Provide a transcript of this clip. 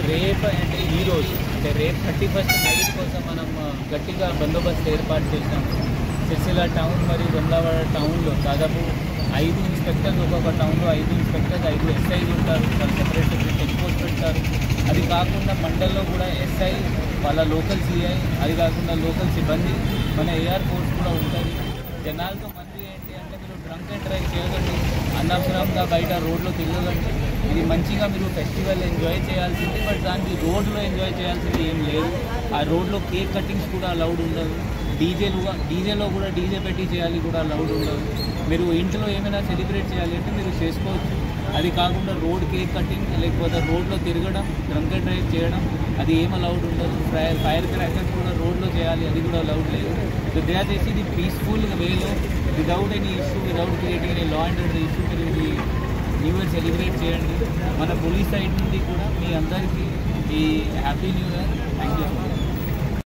రేపు అంటే ఈరోజు అంటే రేపు 31st నైట్ కోసం మనం గట్టిగా బందోబస్తు ఏర్పాటు చేశాము. సిరిసిల్ల టౌన్ మరియు వేములవాడ టౌన్లో దాదాపు 5 ఇన్స్పెక్టర్లు, ఒక్కొక్క టౌన్లో 5 ఇన్స్పెక్టర్స్, 5 ఎస్ఐలు ఉంటారు. వాళ్ళు సెపరేట్ చెక్ పోస్ట్ పెడతారు. అది కాకుండా మండల్లో కూడా ఎస్ఐ, వాళ్ళ లోకల్ సిఐ, అది కాకుండా లోకల్ సిబ్బంది, మన ఏఆర్ ఫోర్స్ కూడా ఉంటుంది. జనాలతో మంది ఏంటి అంటే మీరు డ్రంక్ అండ్ డ్రైవ్ చేయకండి, అనవసరంగా బయట రోడ్లో తిరగకండి. ఇది మంచిగా మీరు ఫెస్టివల్ ఎంజాయ్ చేయాల్సింది, బట్ దానికి రోడ్లో ఎంజాయ్ చేయాల్సింది ఏం లేదు. ఆ రోడ్లో కేక్ కటింగ్స్ కూడా అలౌడ్ ఉండదు. డీజేలో కూడా డీజే పెట్టి చేయాలి కూడా అలౌడ్ ఉండదు. మీరు ఇంట్లో ఏమైనా సెలబ్రేట్ చేయాలి అంటే మీరు చేసుకోవచ్చు. అది కాకుండా రోడ్ కేక్ కటింగ్ లేకపోతే రోడ్లో తిరగడం, డ్రంక్ అండ్ డ్రైవ్ చేయడం అది ఏం అలౌడ్ ఉండదు. ఫైర్ క్రాకర్స్ కూడా రోడ్లో చేయాలి, అది కూడా అలౌడ్ లేదు. సో దయచేసి ఇది పీస్ఫుల్ వేలో without any issue, without creating any law and order issue మీరు ఇది న్యూ ఇయర్ సెలబ్రేట్ చేయండి. మన పోలీస్ సైడ్ నుండి కూడా మీ అందరికీ ఈ happy new year. Thank you.